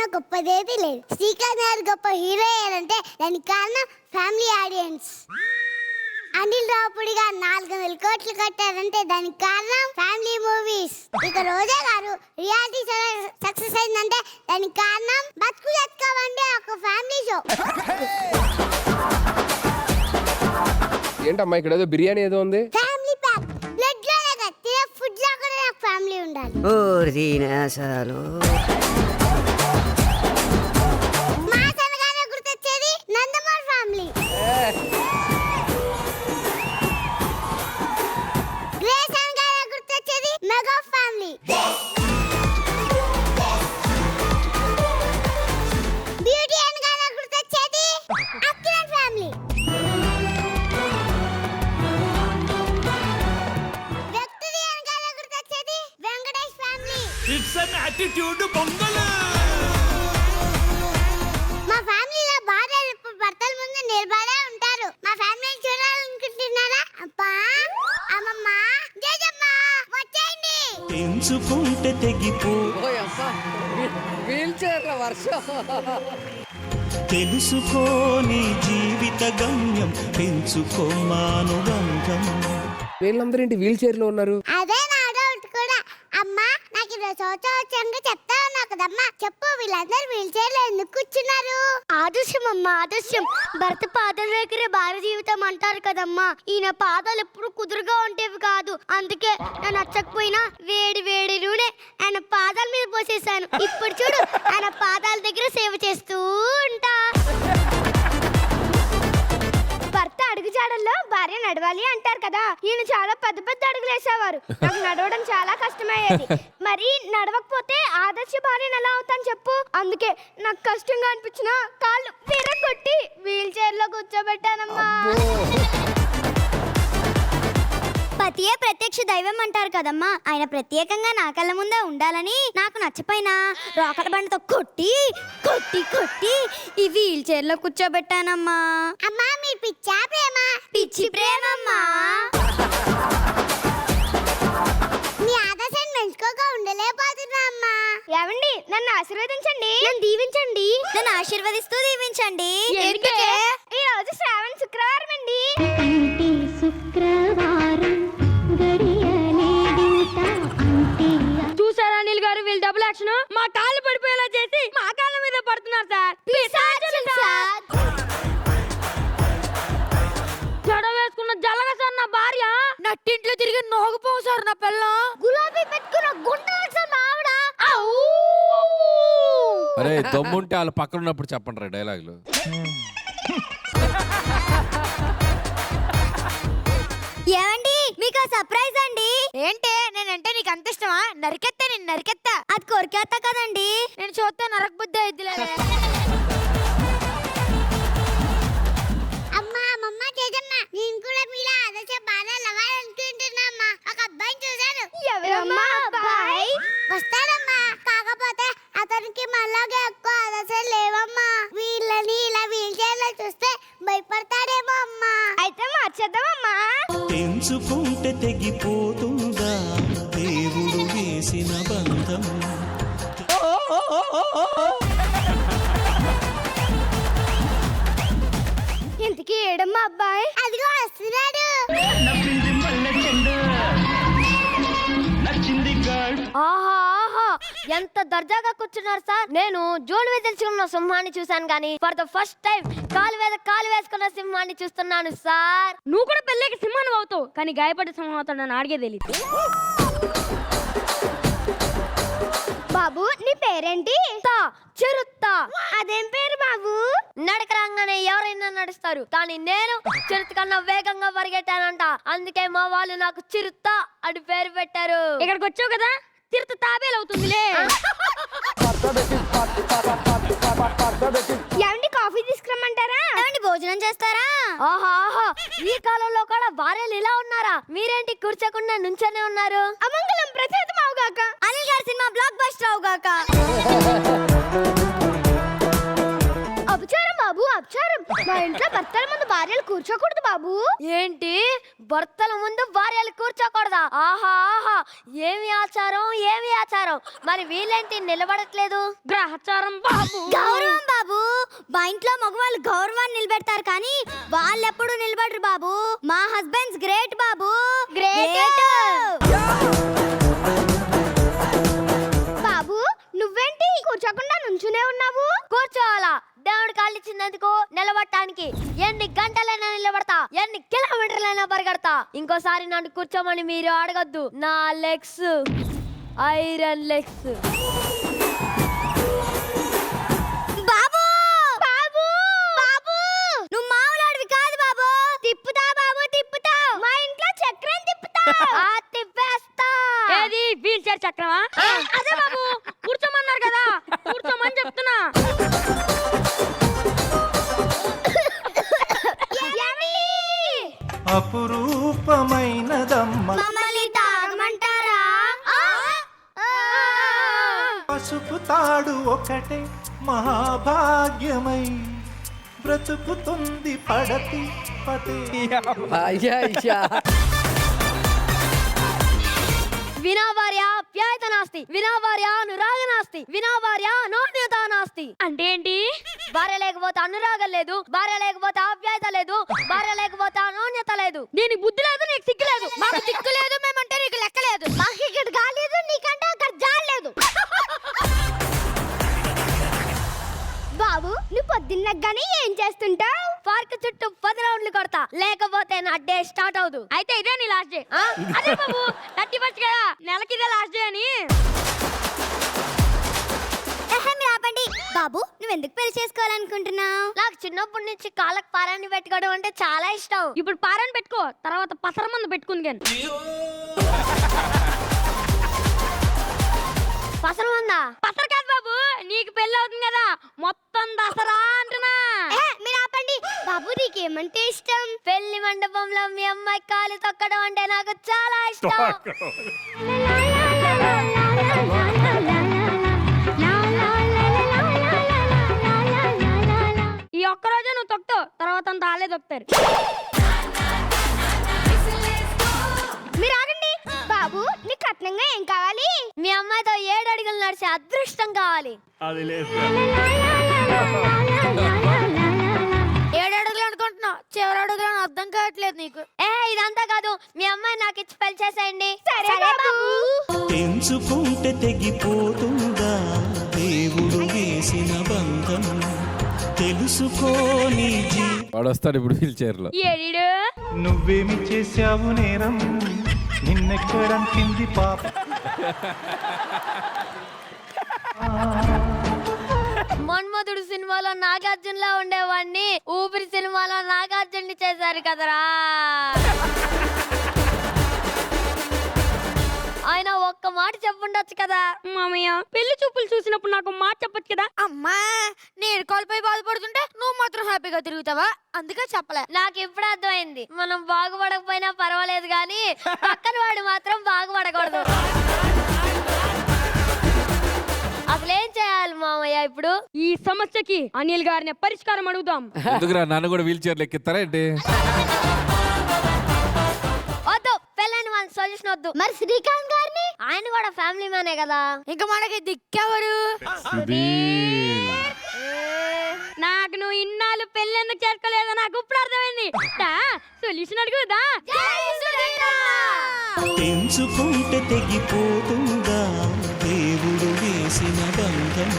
కన్నా గొప్పదేది లేదు. శ్రీకాంత్ గారు గొప్ప హీరో అయ్యారంటే దానికి కారణం ఫ్యామిలీ ఆడియన్స్. అనిల్ రావుపూడి గారు 400 కోట్లు కట్టారంటే దానికి కారణం ఫ్యామిలీ మూవీస్. ఇక రోజా గారు రియాలిటీ షో సక్సెస్ అయిందంటే దానికి కారణం బతుకు చచ్చుకోవండి ఒక ఫ్యామిలీ షో. ఏంటమ్మా ఇక్కడ ఏదో బిర్యానీ ఏదో ఉంది? Family pack. బ్లడ్ లోనే కాదు, తినే ఫుడ్ లో కూడా నాకు ఫ్యామిలీ ఉండాలి. మాస్ అనగానే గుర్తొచ్చేది నందమూరి ఫ్యామిలీ. గ్రేస్ అనగానే గుర్తొచ్చేది మెగా ఫ్యామిలీ. బ్యూటీ అనగానే గుర్తొచ్చేది అక్కినేని ఫ్యామిలీ. వ్యక్తి అనగానే గుర్తొచ్చేది Venkatesh family. It's an attitude pongal. మా ఫ్యామిలీలో భార్యలు ఇప్పుడు భర్తల ముందు నిలబడే ఉంటారు. మా ఫ్యామిలీని చూడాలనుకుంటున్నారా? అబ్బా అమ్మమ్మ జేజమ్మ వచ్చేయండి. పెంచుకుంటే తెగిపో వీల్ చైర్ వర్షం. తెలుసుకోని జీవిత గమ్యం పెంచుకో మానుబంధం. వీళ్ళందరూ ఏంటి వీల్ చైర్ లో ఉన్నారు? అదే నా డౌట్ కూడా. అమ్మా నాకు ఇలా వచ్చాక చెప్తా ఉన్నావు కదమ్మా, చెప్పు వీళ్ళందరూ వీల్ చైర్ లో ఎందుకు కూర్చున్నారు? ఆదర్శం అమ్మా, ఆదర్శం. భర్త పాదాల దగ్గరే భార్య జీవితం అంటారు కదమ్మా. ఈయన పాదాలు ఎప్పుడు కుదురుగా ఉండేవి కాదు. అందుకే నేను నచ్చకపోయినా వేడి వేడి నూనె ఆయన పాదాల మీద పోసేసాను. ఇప్పుడు చూడు ఆయన పాదాల దగ్గర సేవ చేస్తూ ఉంటా. భర్త అడుగుజాడల్లో భార్య నడవాలి అంటారు కదా. ఈయన చాలా పెద్ద పెద్ద అడుగులు వేసేవారు. నాకు నడవడం చాలా కష్టమయ్యేది. మరి నడవకపోతే ఆదర్శ భార్యను ఎలా అవుతాను చెప్పు. అందుకే నాకు కష్టంగా అనిపించిన కాళ్ళు విరగొట్టి వీల్ చైర్ లో కూర్చోబెట్టానమ్మా. పతియే ప్రత్యక్ష దైవం అంటారు కదమ్మా. ఆయన ప్రత్యేకంగా నా కళ్ళ ముందే ఉండాలని నాకు నచ్చపోయినా రోకల బండితో కొట్టి కొట్టి కొట్టి ఈ వీల్ చైర్ లో కూర్చోబెట్టానమ్మా. అమ్మా మీ పిచ్చా ప్రేమ? పిచ్చి ప్రేమమ్మా. మీ ఆదర్శాన్ని మంచుకోగా ఉండలేకపోతున్నా అమ్మా. ఏమండి నన్ను ఆశీర్వదించండి, నన్ను దీవించండి. నన్ను ఆశీర్వదిస్తూ దీవించండి. ఈ రోజు శ్రావణ శుక్రవారం అండి. చూసారా అనిల్ గారు వీళ్ళు డబుల్ యాక్షన్. మా కాళ్ళు పడిపోయేలా చేసి మా కాళ్ళ మీద పడుతున్నారు సార్. జడ వేసుకున్న జలగ సార్ నా భార్య. నట్టింట్లో తిరిగి నోగపోవు సార్ నా పిల్ల. గులాబీ పెట్టుకున్న గుండె సార్ మా ఆవిడ. అరే దమ్ముంటే వాళ్ళ పక్కన ఉన్నప్పుడు చెప్పండి రా డైలాగులు. ఏమండి మీకు సర్ప్రైజ్ అండి. ఏంటే నేనంటే నీకు అంత ఇష్టమా? నరికెత్తా నేను నరికెత్తా. అది కొరికేస్తా కదండి. నేను చూస్తే నరక బుద్ధి అయిద్దిలే. అమ్మా అమ్మమ్మ జేజమ్మ నేను కూడా మీలా ఆదర్శ బాణాలు అవ్వాలనుకుంటున్నామ్మా. ఒక అబ్బాయిని చూశాను. ఎవరమ్మా అబ్బాయి? వస్తాడమ్మా. కాకపోతే అతనికి మళ్ళాగే ఎక్కువ ఆదర్శం లేవమ్మా. వీళ్ళని ఇలా వీల్ చైర్ లో చూస్తే భయపడతాడేమో అమ్మా. అయితే మార్చేద్దామమ్మా. పెంచుకుంటే తెగిపోతుందా దేవుడు వేసిన బంధం. ఇంతకీ ఏడమ్మా అబ్బాయి? అదిగో వస్తున్నాడు. ఆహా ఆహా ఎంత దర్జాగా కూర్చున్నారు సార్. నేను జోడు మీద తెలుసుకున్న సింహాన్ని చూశాను కానీ ఫర్ ద ఫస్ట్ టైం కాలు వేసుకున్న సింహాన్ని చూస్తున్నాను సార్. నువ్వు కూడా పెళ్ళికి సింహాన్ని అవుతావు కానీ గాయపడే సింహం అవుతాడు అని అడిగే తెలియదు. బాబు నీ పేరేంటి? చిరుత్తా. అదేం పేరు బాబు? నడక రాగానే ఎవరైనా నడుస్తారు కానీ నేను చిరుత కన్నా వేగంగా పరిగెట్టానంట. అందుకే మా వాళ్ళు నాకు చిరుత్తా అని పేరు పెట్టారు. ఇక్కడికి వచ్చావు కదా చిరుత తాబేలు అవుతుందిలే. ఏమండి కాఫీ తీసుకురమ్మంటారా? ఏమండి భోజనం చేస్తారా? ఆహా ఆహా ఈ కాలంలో కూడా భార్యలు ఇలా ఉన్నారా? మీరేంటి కూర్చోకుండా నుంచోనే ఉన్నారు? అమంగళం ప్రసాదం అవుగాక. అనిల్ గారి సినిమా బ్లాక్ బస్టర్ అవుగాక. అపచారం బాబు అపచారం. మా ఇంట్లో భర్తల ముందు భార్యలు కూర్చోకూడదు బాబు. ఏంటి భర్తల ముందు భార్యలు కూర్చోకూడదా? ఆహా ఆహా, ఏమి ఆచారం, ఏమి ఆచారం. మరి వీళ్ళేంటి నిలబడట్లేదు? గ్రహచారం బాబు. గౌరవం బాబు. మా ఇంట్లో మగవాళ్ళు గౌరవాన్ని నిలబెడతారు కానీ వాళ్ళెప్పుడు నిలబడరు బాబు. మా హస్బెండ్స్ గ్రేట్ బాబు. గ్రేట్. బాబు నువ్వేంటి కూర్చోకుండా నుంచునే ఉన్నావు? కూర్చోవాలా? దేవుడు కాళ్ళు ఇచ్చినందుకు నిలబడటానికి ఎన్ని గంటలైనా నిలబడతా, ఎన్ని కిలోమీటర్లైనా పరిగెడతా. ఇంకోసారి నన్ను కూర్చోమని మీరు అడగొద్దు. నా లెగ్స్ ఐరన్ లెగ్స్. బాబు బాబు బాబు నువ్వు మామూలాడివి కాదు బాబు. తిప్పుతా బాబు తిప్పుతా. మా ఇంట్లో చక్రం తిప్పుతా. తిప్పేస్తా. ఏది వీల్ చైర్ చక్రమా? అదే బాబు, కూర్చోమన్నారు కదా, కూర్చోమని చెప్తున్నా. అపురూపమైనదమ్మ మమ్మల్ని తాగమంటారా? పసుపు తాడు ఒకటే మహాభాగ్యమై బ్రతుకుతుంది పడతి పతే. అయ్యా అయ్యా. వినా భార్య ప్యాయత నాస్తి, వినా భార్య అనురాగ నాస్తి, వినా భార్య నాణ్యత నాస్తి. అంటే ఏంటి? భార్య లేకపోతే అనురాగం లేదు, భార్య లేకపోతే ఆప్యాయత లేదు, భార్య లేకపోతే నాణ్యత లేదు. దీనికి బుద్ధి లేదు, నీకు సిగ్గు లేదు. మాకు దిక్కు లేదు, మేమంటే నీకు లెక్క లేదు. మాకు ఇక్కడ గాలేదు, నీకంటే అక్కడ జాలేదు. బాబు నువ్వు పొద్దున్నగానే ఏం చేస్తుంటావు? పార్క్ చుట్టూ 10 రౌండ్లు కొడతా, లేకపోతే నా డే స్టార్ట్ అవుదు. అయితే ఇదే నీ లాస్ట్ డే. అదే బాబు 31 కదా, నెలకి ఇదే లాస్ట్ డే అని. మీరు ఆపండి. బాబు నువ్వు ఎందుకు పెళ్లి చేసుకోవాలనుకుంటున్నావు? నాకు చిన్నప్పటి నుంచి కాళ్ళకు పారాన్ని పెట్టుకోవడం అంటే చాలా ఇష్టం. ఇప్పుడు పారాన్ని పెట్టుకో, తర్వాత పసర మందు పెట్టుకుంది కానీ. పసరం ఉందా? పసర కాదు బాబు, నీకు పెళ్లి అవుతుంది కదా, మొత్తం దసరా అంటున్నా. మీరు ఆపండి. బాబు నీకేమంటే ఇష్టం? పెళ్లి మండపంలో మీ అమ్మాయి కాలు తొక్కడం అంటే నాకు చాలా ఇష్టం. ఈ ఒక్కరోజే నువ్వు తొక్కుతావు, తర్వాత అంతా ఆలే తొక్కుతారు. మీరు ఆగండి. బాబు నీకు కట్నంగా ఏం కావాలి? మీ అమ్మాయితో 7 అడుగులు నడిచే అదృష్టం కావాలి. 7 అడుగులు అనుకుంటున్నావు, చివరి అడుగులు అర్థం కావట్లేదు నీకు. ఇదంతా కాదు, మీ అమ్మాయి నాకు ఇచ్చి పెళ్లి చేసేయండి. సరే బాబు. తెంచుకుంటే తెగిపోతుందా దేవుడు వేసిన బంధం తెలుసుకోని వాడు వస్తాడు ఇప్పుడు వీల్ చైర్ లో. ఏడీడు నువ్వేమి చేశావు నేరం నిన్నెక్కడంటింది పాప. మన్మధుడు సినిమాలో నాగార్జునలా ఉండేవాడిని ఊపిరి సినిమాలో నాగార్జున్ని చేశారు కదరా. ఆయన ఒక్క మాట చెప్పుండొచ్చు కదా. మామయ్య పెళ్లి చూపులు చూసినప్పుడు నాకు మాట చెప్పొచ్చు కదా. అమ్మా, నేను కాల్పై బాధపడుతుంటే నువ్వు మాత్రం హ్యాపీగా తిరుగుతావా? అందుకే చెప్పలే. నాకు ఇప్పుడు అర్థమైంది, మనం బాగుపడకపోయినా పర్వాలేదు కానీ పక్కన వాడు మాత్రం బాగుపడకూడదు. అసలేం చేయాలి మామయ్య ఇప్పుడు? ఈ సమస్యకి అనిల్ గారిని పరిష్కారం అడుగుదాం. ఎందుకురా నన్ను కూడా వీల్ చైర్లు ఎక్కిస్తారా ఏంటి? వద్దు, పెళ్ళని మన సొల్యూషన్ వద్దు. మరి శ్రీకాంత్ గారిని? ఆయన కూడా ఫ్యామిలీ మ్యానే కదా. ఇంకా మనకి దిక్కెవరు? నాకు నువ్వు ఇన్నాళ్ళు పెళ్లి ఎందుకు చేసుకోలేదో నాకు ఇప్పుడు అర్థమైంది. సొల్యూషన్ అడుగుదా? తెంచుకుంటే తెగిపోతుందా దేవుడు వేసిన బంధం.